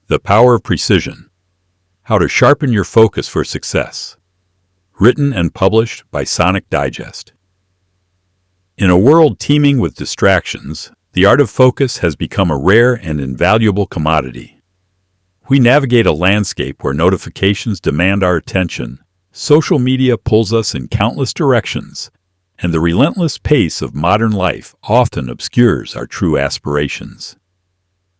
The Power of Precision: How to Sharpen Your Focus for Success. Written and published by Sonic Digest. In a world teeming with distractions, the art of focus has become a rare and invaluable commodity. We navigate a landscape where notifications demand our attention, social media pulls us in countless directions, and the relentless pace of modern life often obscures our true aspirations.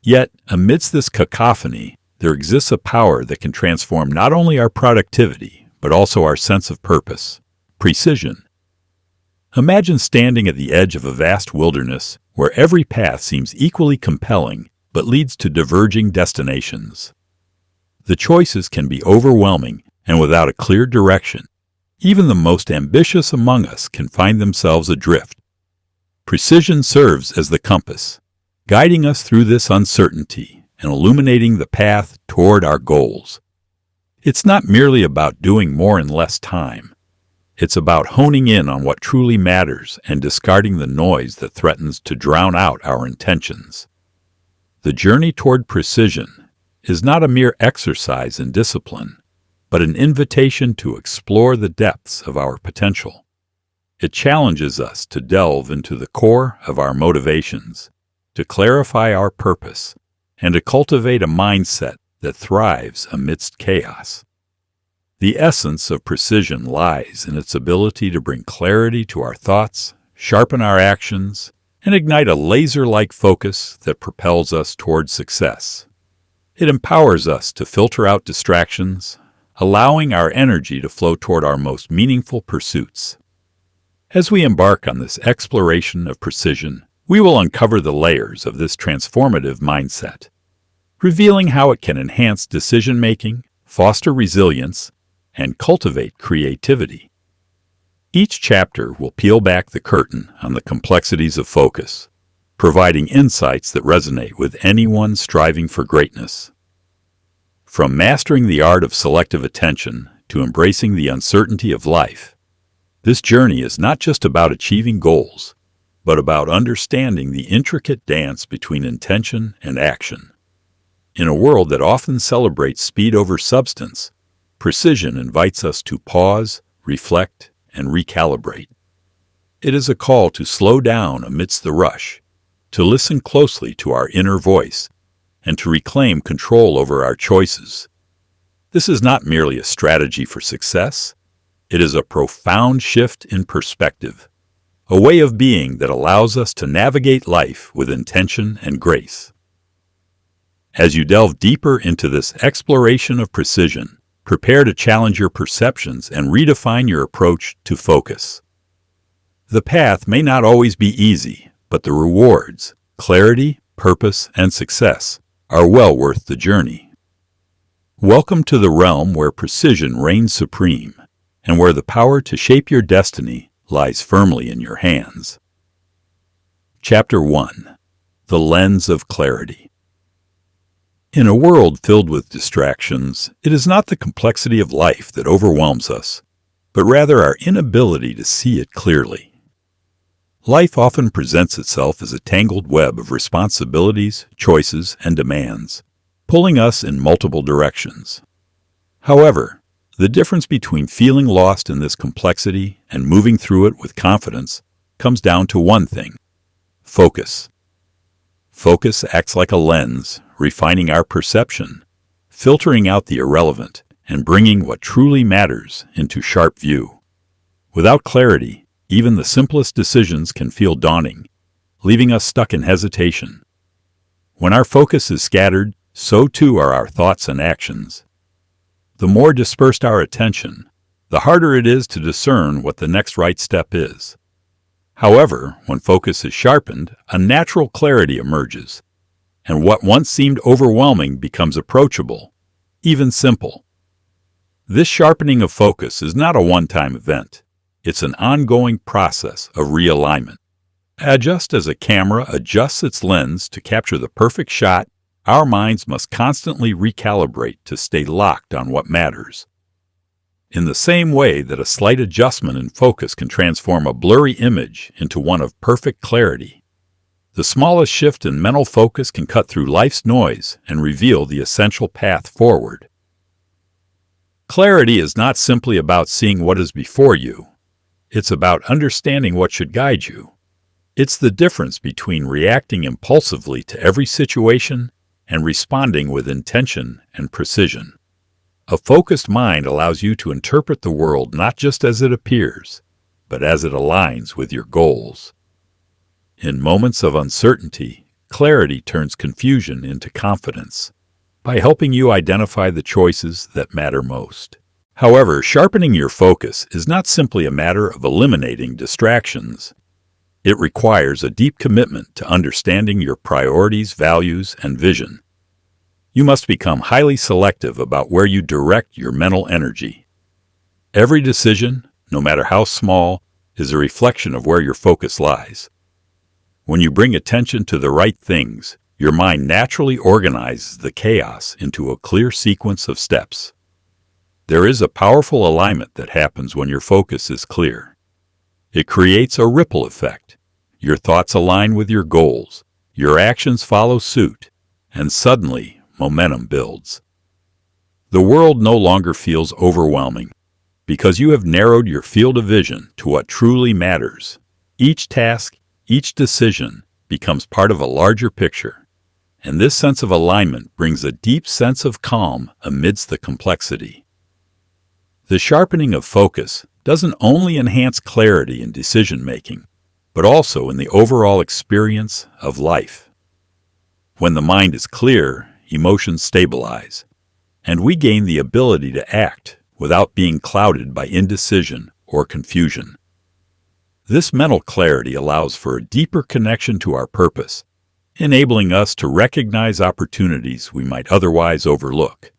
Yet, amidst this cacophony, there exists a power that can transform not only our productivity, but also our sense of purpose: precision. Imagine standing at the edge of a vast wilderness where every path seems equally compelling but leads to diverging destinations. The choices can be overwhelming, and without a clear direction, even the most ambitious among us can find themselves adrift. Precision serves as the compass, guiding us through this uncertainty and illuminating the path toward our goals. It's not merely about doing more in less time. It's about honing in on what truly matters and discarding the noise that threatens to drown out our intentions. The journey toward precision is not a mere exercise in discipline, but an invitation to explore the depths of our potential. It challenges us to delve into the core of our motivations, to clarify our purpose, and to cultivate a mindset that thrives amidst chaos. The essence of precision lies in its ability to bring clarity to our thoughts, sharpen our actions, and ignite a laser-like focus that propels us toward success. It empowers us to filter out distractions, allowing our energy to flow toward our most meaningful pursuits. As we embark on this exploration of precision, we will uncover the layers of this transformative mindset, revealing how it can enhance decision-making, foster resilience, and cultivate creativity. Each chapter will peel back the curtain on the complexities of focus, providing insights that resonate with anyone striving for greatness. From mastering the art of selective attention to embracing the uncertainty of life, this journey is not just about achieving goals, but about understanding the intricate dance between intention and action. In a world that often celebrates speed over substance, precision invites us to pause, reflect, and recalibrate. It is a call to slow down amidst the rush, to listen closely to our inner voice, and to reclaim control over our choices. This is not merely a strategy for success. It is a profound shift in perspective, a way of being that allows us to navigate life with intention and grace. As you delve deeper into this exploration of precision, prepare to challenge your perceptions and redefine your approach to focus. The path may not always be easy, but the rewards, clarity, purpose, and success are well worth the journey. Welcome to the realm where precision reigns supreme, and where the power to shape your destiny lies firmly in your hands. Chapter 1: The Lens of Clarity. In a world filled with distractions, it is not the complexity of life that overwhelms us, but rather our inability to see it clearly. Life often presents itself as a tangled web of responsibilities, choices, and demands, pulling us in multiple directions. However, the difference between feeling lost in this complexity and moving through it with confidence comes down to one thing: focus. Focus acts like a lens, refining our perception, filtering out the irrelevant, and bringing what truly matters into sharp view. Without clarity, even the simplest decisions can feel daunting, leaving us stuck in hesitation. When our focus is scattered, so too are our thoughts and actions. The more dispersed our attention, the harder it is to discern what the next right step is. However, when focus is sharpened, a natural clarity emerges, and what once seemed overwhelming becomes approachable, even simple. This sharpening of focus is not a one-time event. It's an ongoing process of realignment. Just as a camera adjusts its lens to capture the perfect shot, our minds must constantly recalibrate to stay locked on what matters. In the same way that a slight adjustment in focus can transform a blurry image into one of perfect clarity, The smallest shift in mental focus can cut through life's noise and reveal the essential path forward. Clarity is not simply about seeing what is before you. It's about understanding what should guide you. It's the difference between reacting impulsively to every situation and responding with intention and precision. A focused mind allows you to interpret the world not just as it appears, but as it aligns with your goals. In moments of uncertainty, clarity turns confusion into confidence by helping you identify the choices that matter most. However, sharpening your focus is not simply a matter of eliminating distractions. It requires a deep commitment to understanding your priorities, values, and vision. You must become highly selective about where you direct your mental energy. Every decision, no matter how small, is a reflection of where your focus lies. When you bring attention to the right things, your mind naturally organizes the chaos into a clear sequence of steps. There is a powerful alignment that happens when your focus is clear. It creates a ripple effect. Your thoughts align with your goals, your actions follow suit, and suddenly, momentum builds. The world no longer feels overwhelming because you have narrowed your field of vision to what truly matters. Each task, each decision becomes part of a larger picture, and this sense of alignment brings a deep sense of calm amidst the complexity. The sharpening of focus doesn't only enhance clarity in decision-making, but also in the overall experience of life. When the mind is clear, emotions stabilize, and we gain the ability to act without being clouded by indecision or confusion. This mental clarity allows for a deeper connection to our purpose, enabling us to recognize opportunities we might otherwise overlook.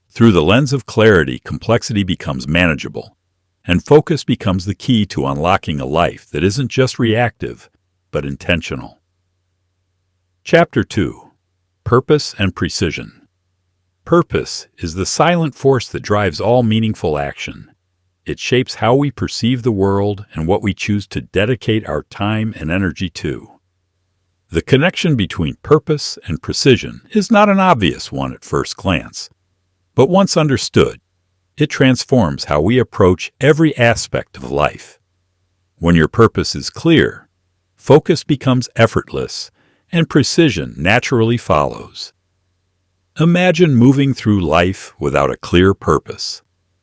Through the lens of clarity, complexity becomes manageable, and focus becomes the key to unlocking a life that isn't just reactive, but intentional. Chapter 2. Purpose and Precision. Purpose is the silent force that drives all meaningful action. It shapes how we perceive the world and what we choose to dedicate our time and energy to. The connection between purpose and precision is not an obvious one at first glance, but once understood, it transforms how we approach every aspect of life. When your purpose is clear, focus becomes effortless, and precision naturally follows. Imagine moving through life without a clear purpose.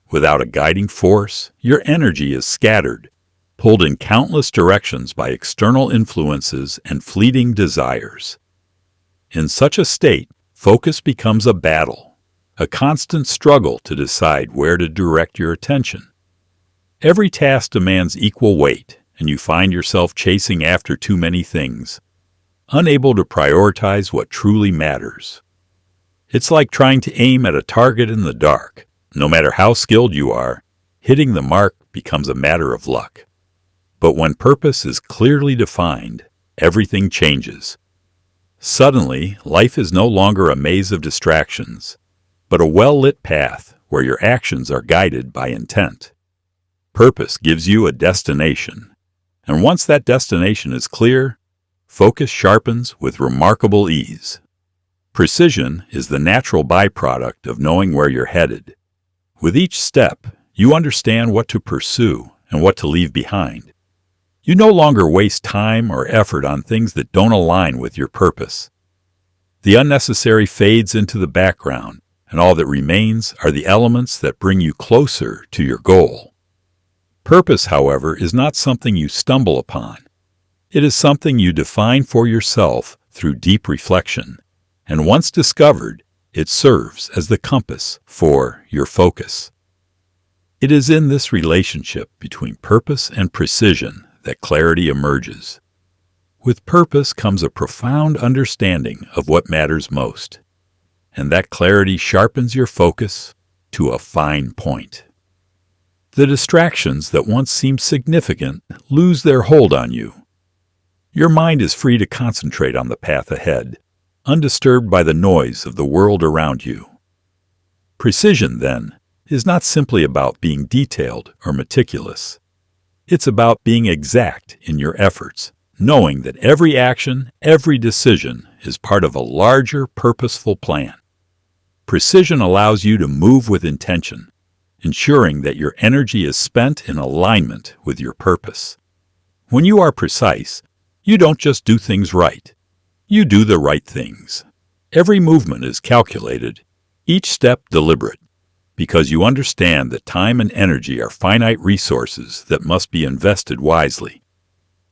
Without a guiding force, your energy is scattered, pulled in countless directions by external influences and fleeting desires. In such a state, focus becomes a battle, a constant struggle to decide where to direct your attention. Every task demands equal weight, and you find yourself chasing after too many things, unable to prioritize what truly matters. It's like trying to aim at a target in the dark. No matter how skilled you are, hitting the mark becomes a matter of luck. But when purpose is clearly defined, everything changes. Suddenly, life is no longer a maze of distractions, but a well-lit path where your actions are guided by intent. Purpose gives you a destination, and once that destination is clear, focus sharpens with remarkable ease. Precision is the natural byproduct of knowing where you're headed. With each step, you understand what to pursue and what to leave behind. You no longer waste time or effort on things that don't align with your purpose. The unnecessary fades into the background, and all that remains are the elements that bring you closer to your goal. Purpose, however, is not something you stumble upon. It is something you define for yourself through deep reflection, and once discovered, it serves as the compass for your focus. It is in this relationship between purpose and precision that clarity emerges. With purpose comes a profound understanding of what matters most, and that clarity sharpens your focus to a fine point. The distractions that once seemed significant lose their hold on you. Your mind is free to concentrate on the path ahead, undisturbed by the noise of the world around you. Precision, then, is not simply about being detailed or meticulous. It's about being exact in your efforts, knowing that every action, every decision is part of a larger, purposeful plan. Precision allows you to move with intention, ensuring that your energy is spent in alignment with your purpose. When you are precise, you don't just do things right. You do the right things. Every movement is calculated, each step deliberate, because you understand that time and energy are finite resources that must be invested wisely.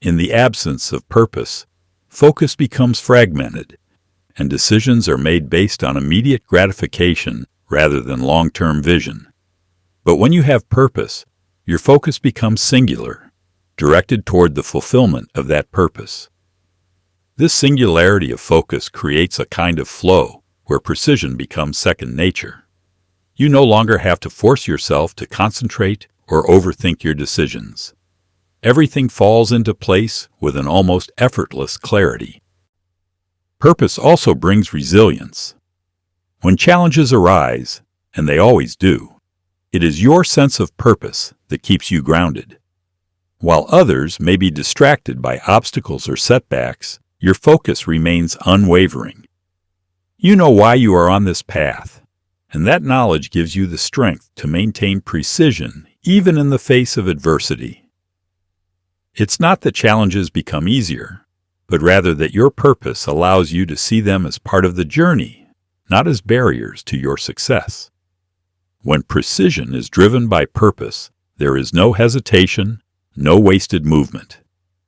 In the absence of purpose, focus becomes fragmented, and decisions are made based on immediate gratification rather than long-term vision. But when you have purpose, your focus becomes singular, directed toward the fulfillment of that purpose. This singularity of focus creates a kind of flow where precision becomes second nature. You no longer have to force yourself to concentrate or overthink your decisions. Everything falls into place with an almost effortless clarity. Purpose also brings resilience. When challenges arise, and they always do, it is your sense of purpose that keeps you grounded. While others may be distracted by obstacles or setbacks, your focus remains unwavering. You know why you are on this path, and that knowledge gives you the strength to maintain precision even in the face of adversity. It's not that challenges become easier, but rather that your purpose allows you to see them as part of the journey, not as barriers to your success. When precision is driven by purpose, there is no hesitation, no wasted movement.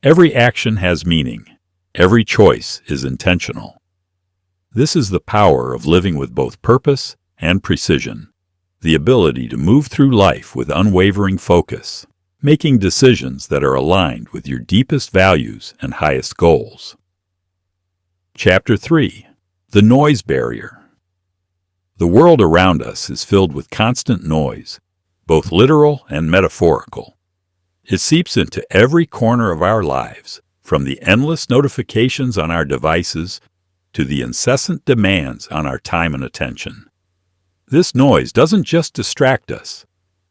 Every action has meaning. Every choice is intentional. This is the power of living with both purpose and precision, the ability to move through life with unwavering focus, making decisions that are aligned with your deepest values and highest goals. Chapter 3. The Noise Barrier. The world around us is filled with constant noise, both literal and metaphorical. It seeps into every corner of our lives, from the endless notifications on our devices to the incessant demands on our time and attention. This noise doesn't just distract us,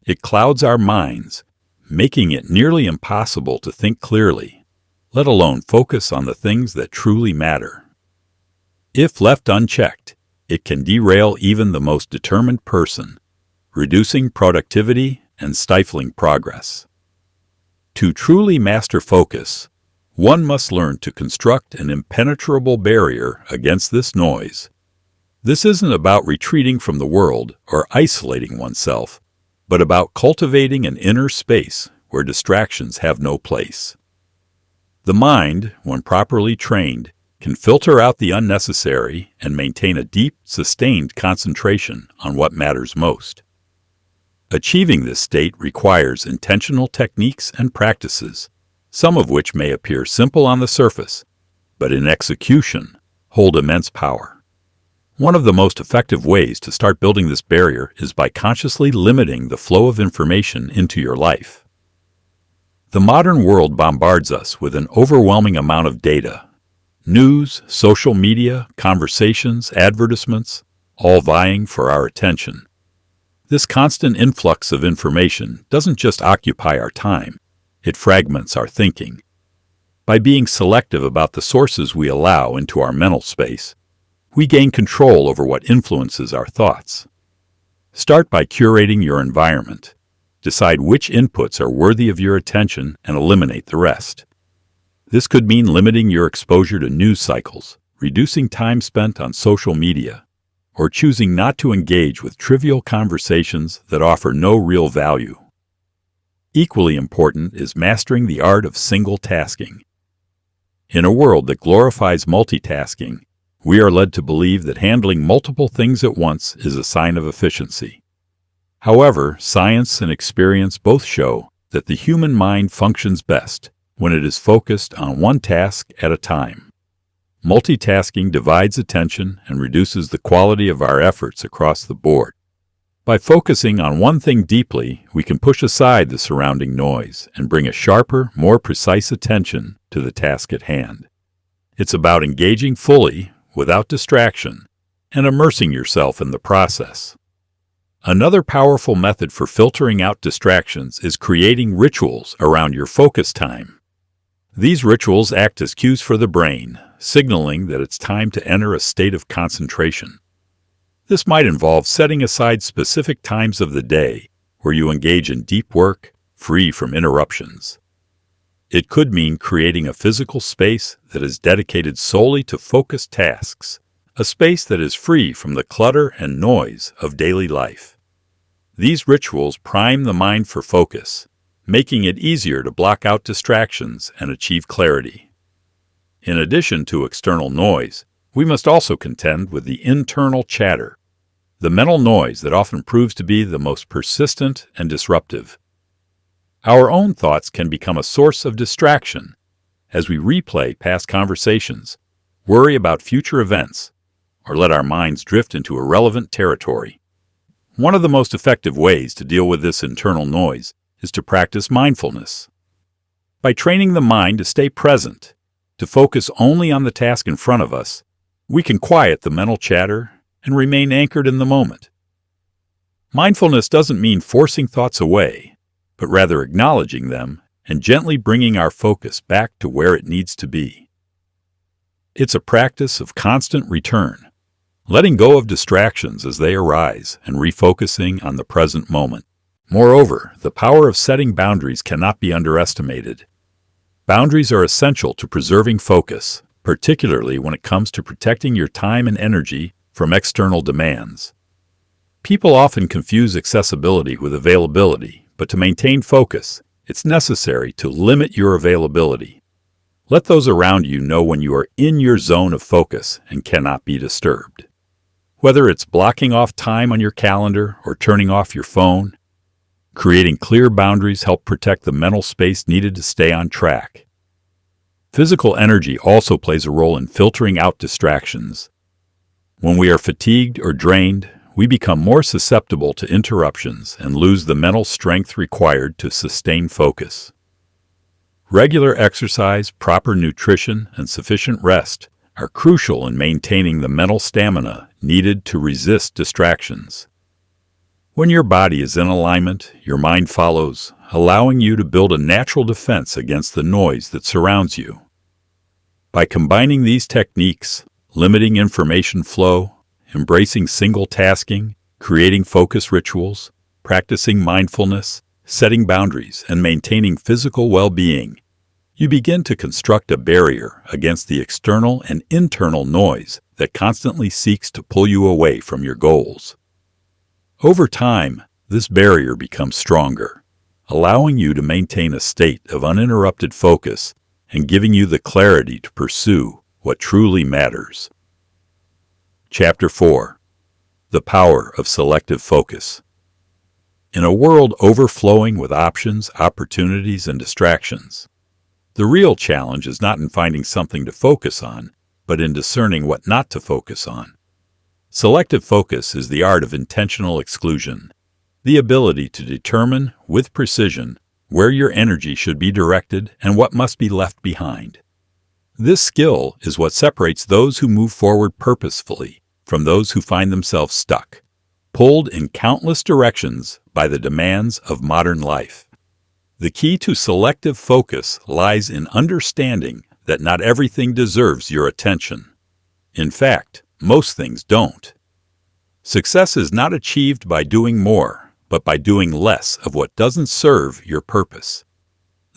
it clouds our minds, making it nearly impossible to think clearly, let alone focus on the things that truly matter. If left unchecked, it can derail even the most determined person, reducing productivity and stifling progress. To truly master focus, one must learn to construct an impenetrable barrier against this noise. This isn't about retreating from the world or isolating oneself, but about cultivating an inner space where distractions have no place. The mind, when properly trained, can filter out the unnecessary and maintain a deep, sustained concentration on what matters most. Achieving this state requires intentional techniques and practices, some of which may appear simple on the surface, but in execution hold immense power. One of the most effective ways to start building this barrier is by consciously limiting the flow of information into your life. The modern world bombards us with an overwhelming amount of data. News, social media, conversations, advertisements, all vying for our attention. This constant influx of information doesn't just occupy our time, it fragments our thinking. By being selective about the sources we allow into our mental space, we gain control over what influences our thoughts. Start by curating your environment. Decide which inputs are worthy of your attention and eliminate the rest. This could mean limiting your exposure to news cycles, reducing time spent on social media, or choosing not to engage with trivial conversations that offer no real value. Equally important is mastering the art of single tasking. In a world that glorifies multitasking, we are led to believe that handling multiple things at once is a sign of efficiency. However, science and experience both show that the human mind functions best when it is focused on one task at a time. Multitasking divides attention and reduces the quality of our efforts across the board. By focusing on one thing deeply, we can push aside the surrounding noise and bring a sharper, more precise attention to the task at hand. It's about engaging fully, without distraction, and immersing yourself in the process. Another powerful method for filtering out distractions is creating rituals around your focus time. These rituals act as cues for the brain, signaling that it's time to enter a state of concentration. This might involve setting aside specific times of the day where you engage in deep work, free from interruptions. It could mean creating a physical space that is dedicated solely to focused tasks, a space that is free from the clutter and noise of daily life. These rituals prime the mind for focus, making it easier to block out distractions and achieve clarity. In addition to external noise, we must also contend with the internal chatter, the mental noise that often proves to be the most persistent and disruptive. Our own thoughts can become a source of distraction as we replay past conversations, worry about future events, or let our minds drift into irrelevant territory. One of the most effective ways to deal with this internal noise is to practice mindfulness. By training the mind to stay present, to focus only on the task in front of us, we can quiet the mental chatter and remain anchored in the moment. Mindfulness doesn't mean forcing thoughts away, but rather acknowledging them and gently bringing our focus back to where it needs to be. It's a practice of constant return, letting go of distractions as they arise and refocusing on the present moment. Moreover, the power of setting boundaries cannot be underestimated. Boundaries are essential to preserving focus, particularly when it comes to protecting your time and energy from external demands. People often confuse accessibility with availability, but to maintain focus, it's necessary to limit your availability. Let those around you know when you are in your zone of focus and cannot be disturbed. Whether it's blocking off time on your calendar or turning off your phone, creating clear boundaries help protect the mental space needed to stay on track. Physical energy also plays a role in filtering out distractions. When we are fatigued or drained, we become more susceptible to interruptions and lose the mental strength required to sustain focus. Regular exercise, proper nutrition, and sufficient rest are crucial in maintaining the mental stamina needed to resist distractions. When your body is in alignment, your mind follows, allowing you to build a natural defense against the noise that surrounds you. By combining these techniques, limiting information flow, embracing single tasking, creating focus rituals, practicing mindfulness, setting boundaries, and maintaining physical well-being, you begin to construct a barrier against the external and internal noise that constantly seeks to pull you away from your goals. Over time, this barrier becomes stronger, allowing you to maintain a state of uninterrupted focus and giving you the clarity to pursue what truly matters. Chapter 4. The Power of Selective Focus. In a world overflowing with options, opportunities, and distractions, the real challenge is not in finding something to focus on, but in discerning what not to focus on. Selective focus is the art of intentional exclusion, the ability to determine, with precision, where your energy should be directed and what must be left behind. This skill is what separates those who move forward purposefully from those who find themselves stuck, pulled in countless directions by the demands of modern life. The key to selective focus lies in understanding that not everything deserves your attention. In fact, most things don't. Success is not achieved by doing more, but by doing less of what doesn't serve your purpose.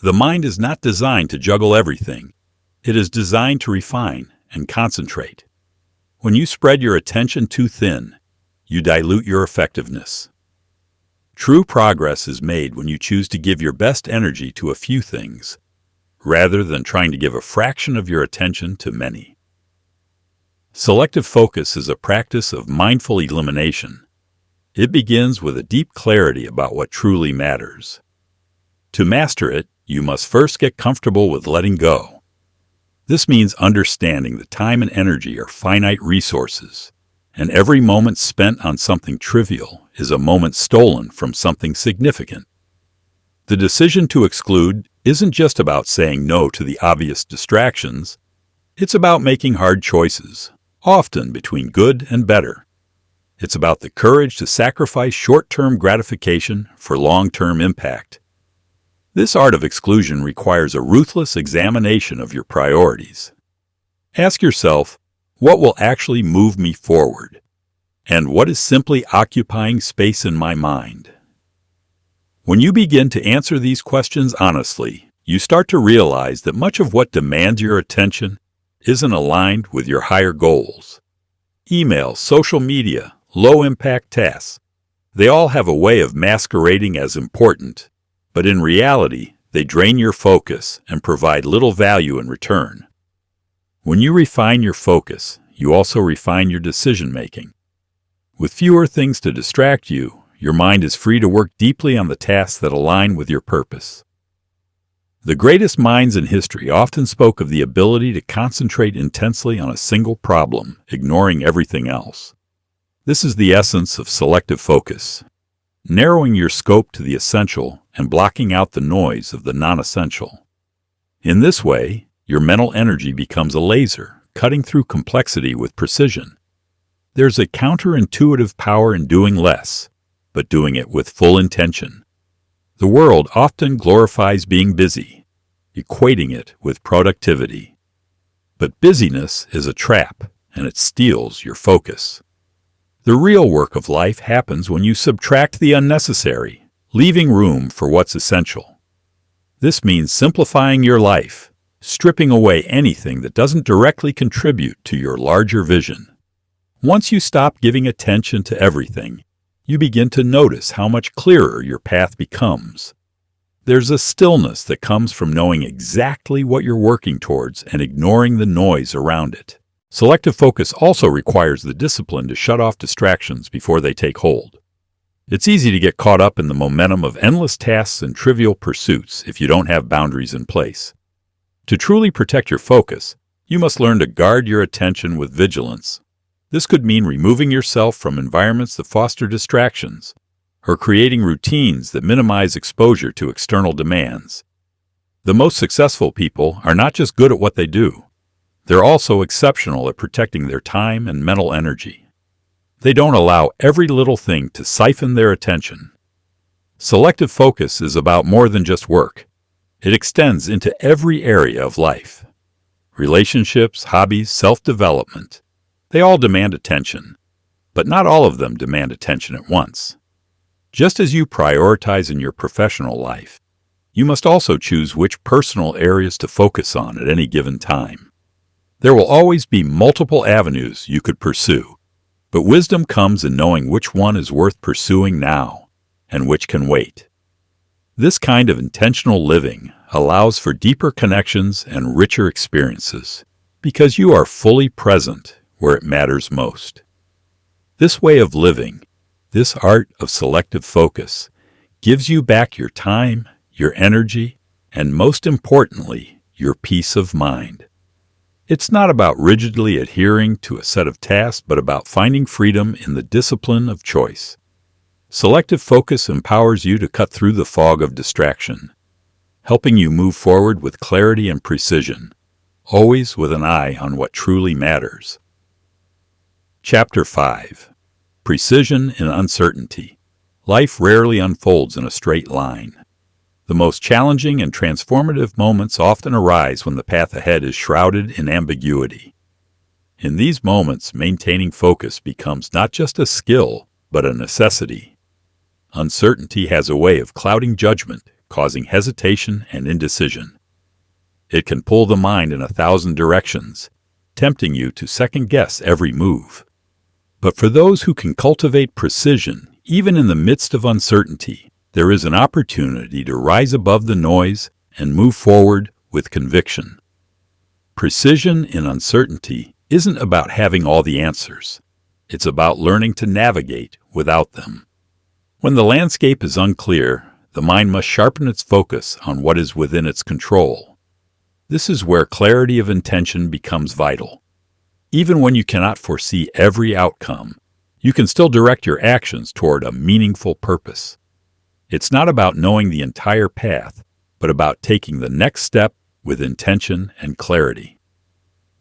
The mind is not designed to juggle everything. It is designed to refine and concentrate. When you spread your attention too thin, you dilute your effectiveness. True progress is made when you choose to give your best energy to a few things, rather than trying to give a fraction of your attention to many. Selective focus is a practice of mindful elimination. It begins with a deep clarity about what truly matters. To master it, you must first get comfortable with letting go. This means understanding that time and energy are finite resources, and every moment spent on something trivial is a moment stolen from something significant. The decision to exclude isn't just about saying no to the obvious distractions. It's about making hard choices, often between good and better. It's about the courage to sacrifice short-term gratification for long-term impact. This art of exclusion requires a ruthless examination of your priorities. Ask yourself, what will actually move me forward? And what is simply occupying space in my mind? When you begin to answer these questions honestly, you start to realize that much of what demands your attention isn't aligned with your higher goals. Email, social media, low-impact tasks, they all have a way of masquerading as important, but in reality, they drain your focus and provide little value in return. When you refine your focus, you also refine your decision-making. With fewer things to distract you, your mind is free to work deeply on the tasks that align with your purpose. The greatest minds in history often spoke of the ability to concentrate intensely on a single problem, ignoring everything else. This is the essence of selective focus, narrowing your scope to the essential and blocking out the noise of the non-essential. In this way, your mental energy becomes a laser, cutting through complexity with precision. There's a counterintuitive power in doing less, but doing it with full intention. The world often glorifies being busy, equating it with productivity. But busyness is a trap, and it steals your focus. The real work of life happens when you subtract the unnecessary, leaving room for what's essential. This means simplifying your life, stripping away anything that doesn't directly contribute to your larger vision. Once you stop giving attention to everything, you begin to notice how much clearer your path becomes. There's a stillness that comes from knowing exactly what you're working towards and ignoring the noise around it. Selective focus also requires the discipline to shut off distractions before they take hold. It's easy to get caught up in the momentum of endless tasks and trivial pursuits if you don't have boundaries in place. To truly protect your focus, you must learn to guard your attention with vigilance. This could mean removing yourself from environments that foster distractions, or creating routines that minimize exposure to external demands. The most successful people are not just good at what they do, they're also exceptional at protecting their time and mental energy. They don't allow every little thing to siphon their attention. Selective focus is about more than just work. It extends into every area of life. Relationships, hobbies, self-development. They all demand attention, but not all of them demand attention at once. Just as you prioritize in your professional life, you must also choose which personal areas to focus on at any given time. There will always be multiple avenues you could pursue, but wisdom comes in knowing which one is worth pursuing now and which can wait. This kind of intentional living allows for deeper connections and richer experiences because you are fully present where it matters most. This way of living, this art of selective focus, gives you back your time, your energy, and most importantly, your peace of mind. It's not about rigidly adhering to a set of tasks, but about finding freedom in the discipline of choice. Selective focus empowers you to cut through the fog of distraction, helping you move forward with clarity and precision, always with an eye on what truly matters. Chapter 5. Precision in Uncertainty. Life rarely unfolds in a straight line. The most challenging and transformative moments often arise when the path ahead is shrouded in ambiguity. In these moments, maintaining focus becomes not just a skill, but a necessity. Uncertainty has a way of clouding judgment, causing hesitation and indecision. It can pull the mind in 1,000 directions, tempting you to second-guess every move. But for those who can cultivate precision, even in the midst of uncertainty, there is an opportunity to rise above the noise and move forward with conviction. Precision in uncertainty isn't about having all the answers. It's about learning to navigate without them. When the landscape is unclear, the mind must sharpen its focus on what is within its control. This is where clarity of intention becomes vital. Even when you cannot foresee every outcome, you can still direct your actions toward a meaningful purpose. It's not about knowing the entire path, but about taking the next step with intention and clarity.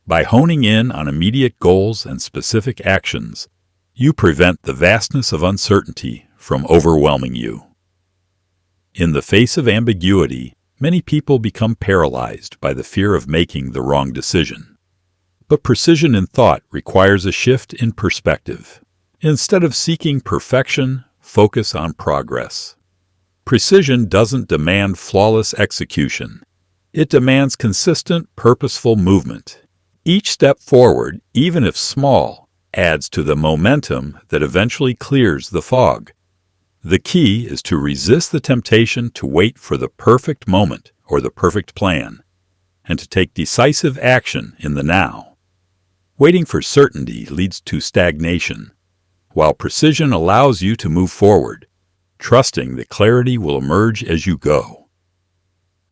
By honing in on immediate goals and specific actions, you prevent the vastness of uncertainty from overwhelming you. In the face of ambiguity, many people become paralyzed by the fear of making the wrong decision. But precision in thought requires a shift in perspective. Instead of seeking perfection, focus on progress. Precision doesn't demand flawless execution. It demands consistent, purposeful movement. Each step forward, even if small, adds to the momentum that eventually clears the fog. The key is to resist the temptation to wait for the perfect moment or the perfect plan, and to take decisive action in the now. Waiting for certainty leads to stagnation, while precision allows you to move forward, trusting that clarity will emerge as you go.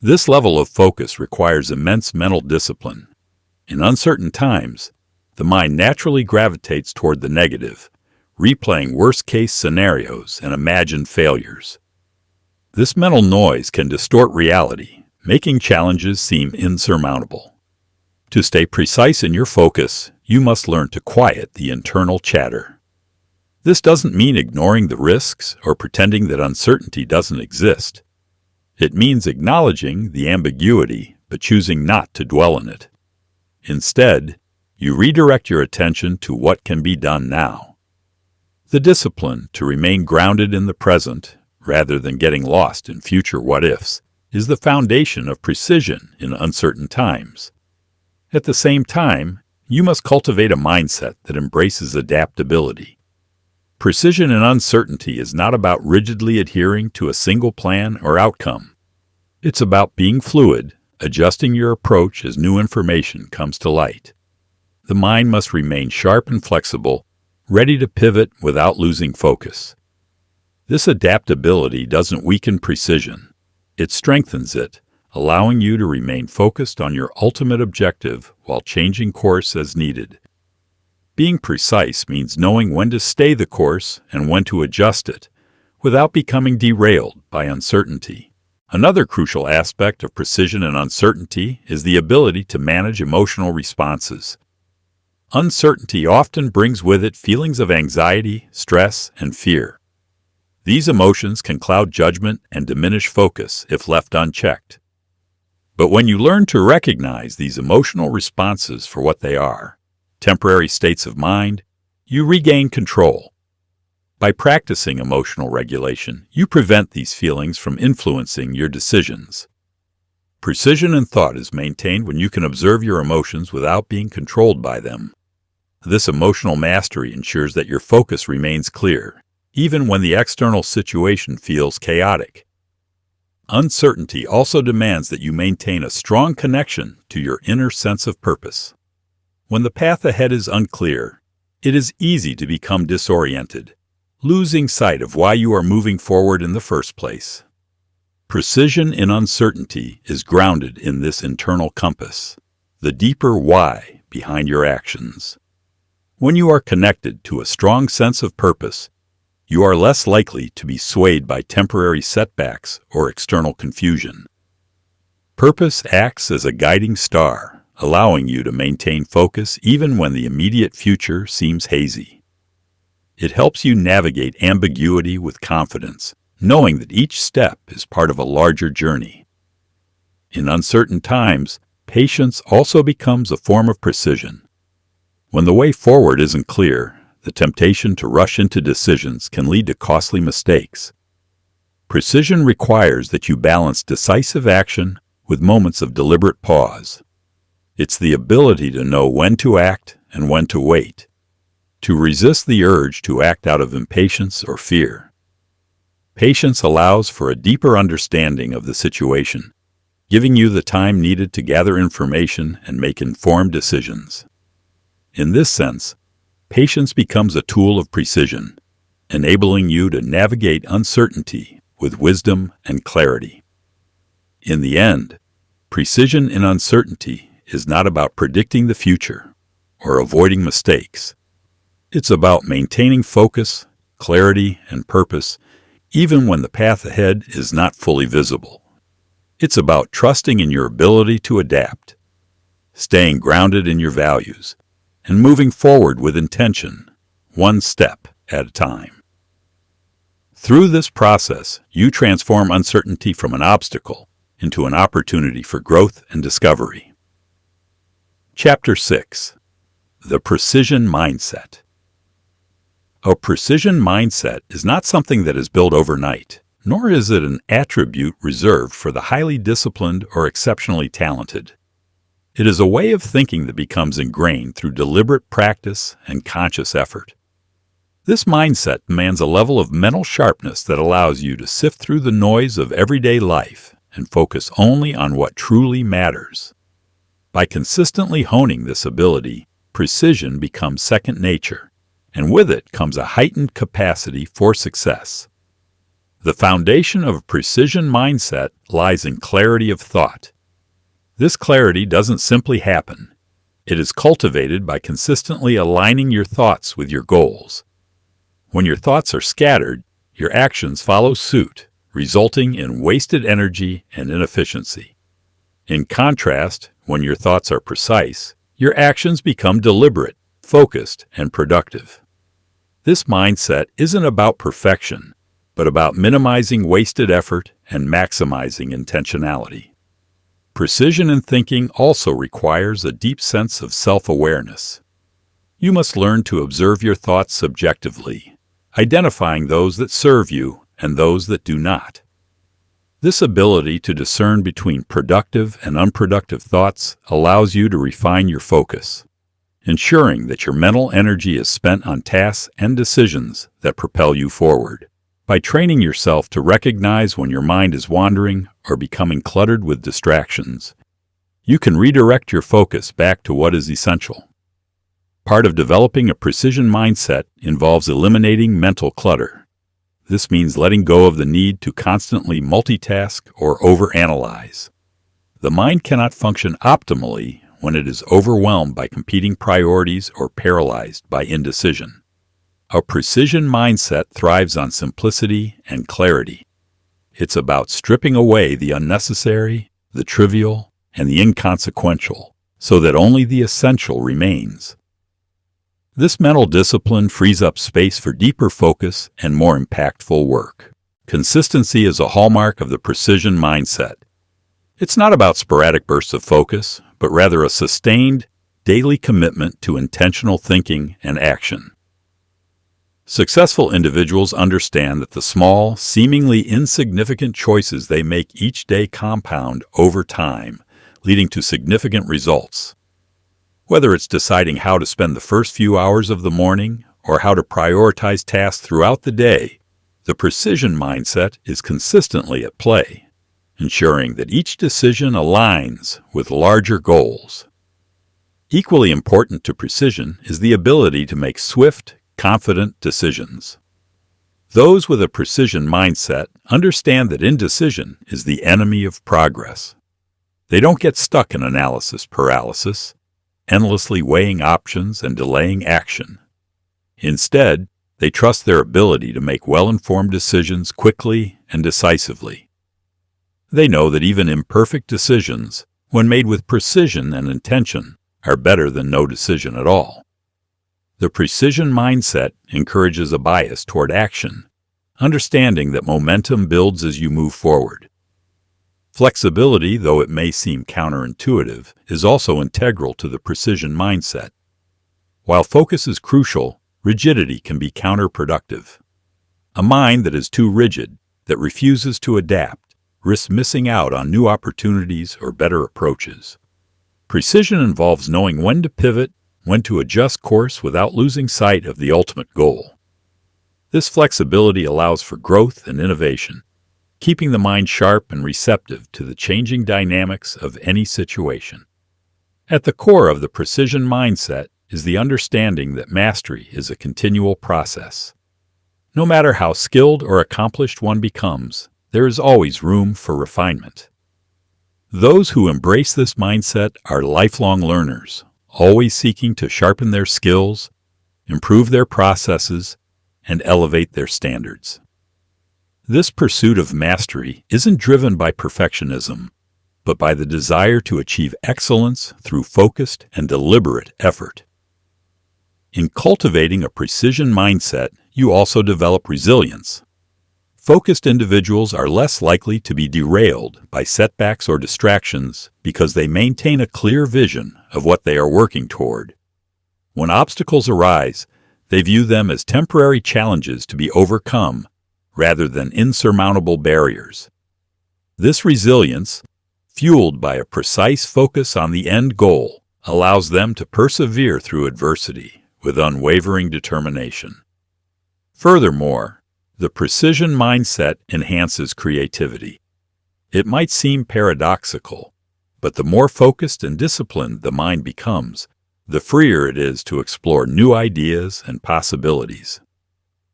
This level of focus requires immense mental discipline. In uncertain times, the mind naturally gravitates toward the negative, replaying worst-case scenarios and imagined failures. This mental noise can distort reality, making challenges seem insurmountable. To stay precise in your focus, you must learn to quiet the internal chatter. This doesn't mean ignoring the risks or pretending that uncertainty doesn't exist. It means acknowledging the ambiguity but choosing not to dwell in it. Instead, you redirect your attention to what can be done now. The discipline to remain grounded in the present, rather than getting lost in future what-ifs, is the foundation of precision in uncertain times. At the same time, you must cultivate a mindset that embraces adaptability. Precision in uncertainty is not about rigidly adhering to a single plan or outcome. It's about being fluid, adjusting your approach as new information comes to light. The mind must remain sharp and flexible, ready to pivot without losing focus. This adaptability doesn't weaken precision. It strengthens it, allowing you to remain focused on your ultimate objective while changing course as needed. Being precise means knowing when to stay the course and when to adjust it, without becoming derailed by uncertainty. Another crucial aspect of precision and uncertainty is the ability to manage emotional responses. Uncertainty often brings with it feelings of anxiety, stress, and fear. These emotions can cloud judgment and diminish focus if left unchecked. But when you learn to recognize these emotional responses for what they are, temporary states of mind, you regain control. By practicing emotional regulation, you prevent these feelings from influencing your decisions. Precision in thought is maintained when you can observe your emotions without being controlled by them. This emotional mastery ensures that your focus remains clear, even when the external situation feels chaotic. Uncertainty also demands that you maintain a strong connection to your inner sense of purpose. When the path ahead is unclear, it is easy to become disoriented, losing sight of why you are moving forward in the first place. Precision in uncertainty is grounded in this internal compass, the deeper why behind your actions. When you are connected to a strong sense of purpose, you are less likely to be swayed by temporary setbacks or external confusion. Purpose acts as a guiding star, allowing you to maintain focus even when the immediate future seems hazy. It helps you navigate ambiguity with confidence, knowing that each step is part of a larger journey. In uncertain times, patience also becomes a form of precision. When the way forward isn't clear, the temptation to rush into decisions can lead to costly mistakes. Precision requires that you balance decisive action with moments of deliberate pause. It's the ability to know when to act and when to wait, to resist the urge to act out of impatience or fear. Patience allows for a deeper understanding of the situation, giving you the time needed to gather information and make informed decisions. In this sense, patience becomes a tool of precision, enabling you to navigate uncertainty with wisdom and clarity. In the end, precision in uncertainty is not about predicting the future or avoiding mistakes. It's about maintaining focus, clarity, and purpose, even when the path ahead is not fully visible. It's about trusting in your ability to adapt, staying grounded in your values, and moving forward with intention, one step at a time. Through this process, you transform uncertainty from an obstacle into an opportunity for growth and discovery. Chapter 6. The Precision Mindset. A precision mindset is not something that is built overnight, nor is it an attribute reserved for the highly disciplined or exceptionally talented. It is a way of thinking that becomes ingrained through deliberate practice and conscious effort. This mindset demands a level of mental sharpness that allows you to sift through the noise of everyday life and focus only on what truly matters. By consistently honing this ability, precision becomes second nature, and with it comes a heightened capacity for success. The foundation of a precision mindset lies in clarity of thought. This clarity doesn't simply happen. It is cultivated by consistently aligning your thoughts with your goals. When your thoughts are scattered, your actions follow suit, resulting in wasted energy and inefficiency. In contrast, when your thoughts are precise, your actions become deliberate, focused, and productive. This mindset isn't about perfection, but about minimizing wasted effort and maximizing intentionality. Precision in thinking also requires a deep sense of self-awareness. You must learn to observe your thoughts subjectively, identifying those that serve you and those that do not. This ability to discern between productive and unproductive thoughts allows you to refine your focus, ensuring that your mental energy is spent on tasks and decisions that propel you forward. By training yourself to recognize when your mind is wandering or becoming cluttered with distractions, you can redirect your focus back to what is essential. Part of developing a precision mindset involves eliminating mental clutter. This means letting go of the need to constantly multitask or overanalyze. The mind cannot function optimally when it is overwhelmed by competing priorities or paralyzed by indecision. A precision mindset thrives on simplicity and clarity. It's about stripping away the unnecessary, the trivial, and the inconsequential, so that only the essential remains. This mental discipline frees up space for deeper focus and more impactful work. Consistency is a hallmark of the precision mindset. It's not about sporadic bursts of focus, but rather a sustained, daily commitment to intentional thinking and action. Successful individuals understand that the small, seemingly insignificant choices they make each day compound over time, leading to significant results. Whether it's deciding how to spend the first few hours of the morning or how to prioritize tasks throughout the day, the precision mindset is consistently at play, ensuring that each decision aligns with larger goals. Equally important to precision is the ability to make swift, confident decisions. Those with a precision mindset understand that indecision is the enemy of progress. They don't get stuck in analysis paralysis, endlessly weighing options and delaying action. Instead, they trust their ability to make well-informed decisions quickly and decisively. They know that even imperfect decisions, when made with precision and intention, are better than no decision at all. The precision mindset encourages a bias toward action, understanding that momentum builds as you move forward. Flexibility, though it may seem counterintuitive, is also integral to the precision mindset. While focus is crucial, rigidity can be counterproductive. A mind that is too rigid, that refuses to adapt, risks missing out on new opportunities or better approaches. Precision involves knowing when to pivot, when to adjust course without losing sight of the ultimate goal. This flexibility allows for growth and innovation, keeping the mind sharp and receptive to the changing dynamics of any situation. At the core of the precision mindset is the understanding that mastery is a continual process. No matter how skilled or accomplished one becomes, there is always room for refinement. Those who embrace this mindset are lifelong learners, always seeking to sharpen their skills, improve their processes, and elevate their standards. This pursuit of mastery isn't driven by perfectionism, but by the desire to achieve excellence through focused and deliberate effort. In cultivating a precision mindset, you also develop resilience. Focused individuals are less likely to be derailed by setbacks or distractions because they maintain a clear vision of what they are working toward. When obstacles arise, they view them as temporary challenges to be overcome rather than insurmountable barriers. This resilience, fueled by a precise focus on the end goal, allows them to persevere through adversity with unwavering determination. Furthermore, the precision mindset enhances creativity. It might seem paradoxical, but the more focused and disciplined the mind becomes, the freer it is to explore new ideas and possibilities.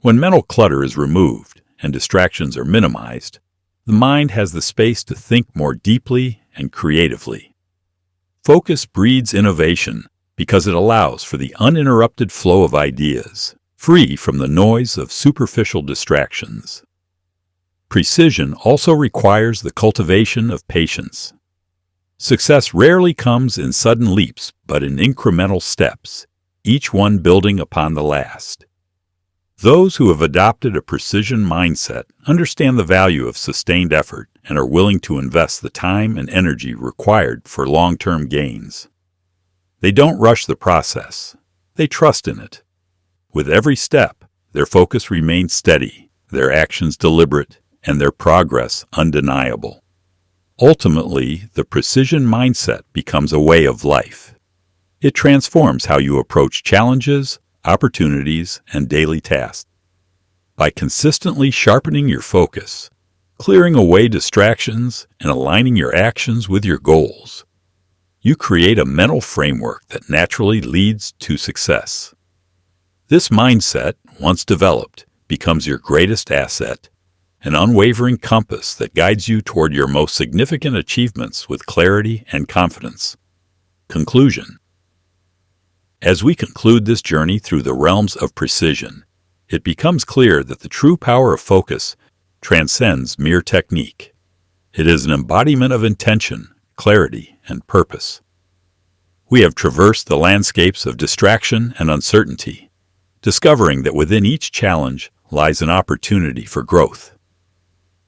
When mental clutter is removed and distractions are minimized, the mind has the space to think more deeply and creatively. Focus breeds innovation because it allows for the uninterrupted flow of ideas, free from the noise of superficial distractions. Precision also requires the cultivation of patience. Success rarely comes in sudden leaps, but in incremental steps, each one building upon the last. Those who have adopted a precision mindset understand the value of sustained effort and are willing to invest the time and energy required for long-term gains. They don't rush the process. They trust in it. With every step, their focus remains steady, their actions deliberate, and their progress undeniable. Ultimately, the precision mindset becomes a way of life. It transforms how you approach challenges, opportunities, and daily tasks. By consistently sharpening your focus, clearing away distractions, and aligning your actions with your goals, you create a mental framework that naturally leads to success. This mindset, once developed, becomes your greatest asset, an unwavering compass that guides you toward your most significant achievements with clarity and confidence. Conclusion. As we conclude this journey through the realms of precision, it becomes clear that the true power of focus transcends mere technique. It is an embodiment of intention, clarity, and purpose. We have traversed the landscapes of distraction and uncertainty, discovering that within each challenge lies an opportunity for growth.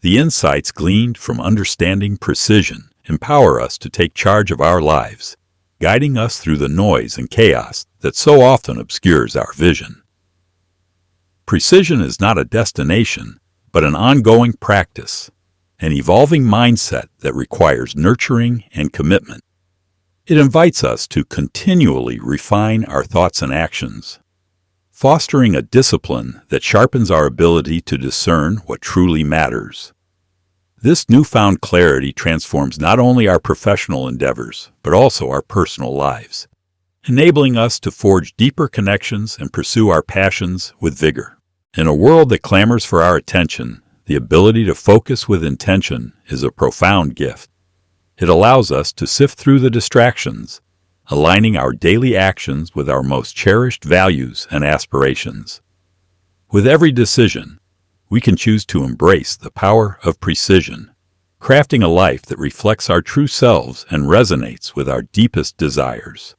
The insights gleaned from understanding precision empower us to take charge of our lives, guiding us through the noise and chaos that so often obscures our vision. Precision is not a destination, but an ongoing practice, an evolving mindset that requires nurturing and commitment. It invites us to continually refine our thoughts and actions, fostering a discipline that sharpens our ability to discern what truly matters. This newfound clarity transforms not only our professional endeavors, but also our personal lives, enabling us to forge deeper connections and pursue our passions with vigor. In a world that clamors for our attention, the ability to focus with intention is a profound gift. It allows us to sift through the distractions, aligning our daily actions with our most cherished values and aspirations. With every decision, we can choose to embrace the power of precision, crafting a life that reflects our true selves and resonates with our deepest desires.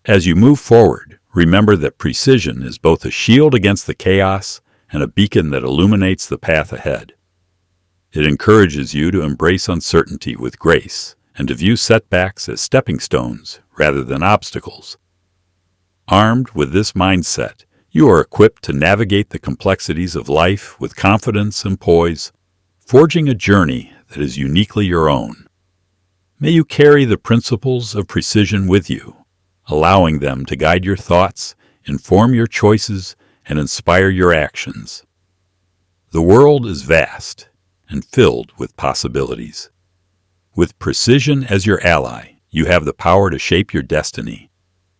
As you move forward, remember that precision is both a shield against the chaos and a beacon that illuminates the path ahead. It encourages you to embrace uncertainty with grace and to view setbacks as stepping stones rather than obstacles. Armed with this mindset, you are equipped to navigate the complexities of life with confidence and poise, forging a journey that is uniquely your own. May you carry the principles of precision with you, allowing them to guide your thoughts, inform your choices, and inspire your actions. The world is vast and filled with possibilities. With precision as your ally, you have the power to shape your destiny,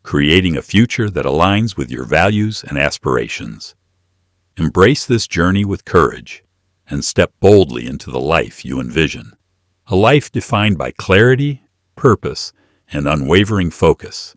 creating a future that aligns with your values and aspirations. Embrace this journey with courage and step boldly into the life you envision, a life defined by clarity, purpose, and unwavering focus.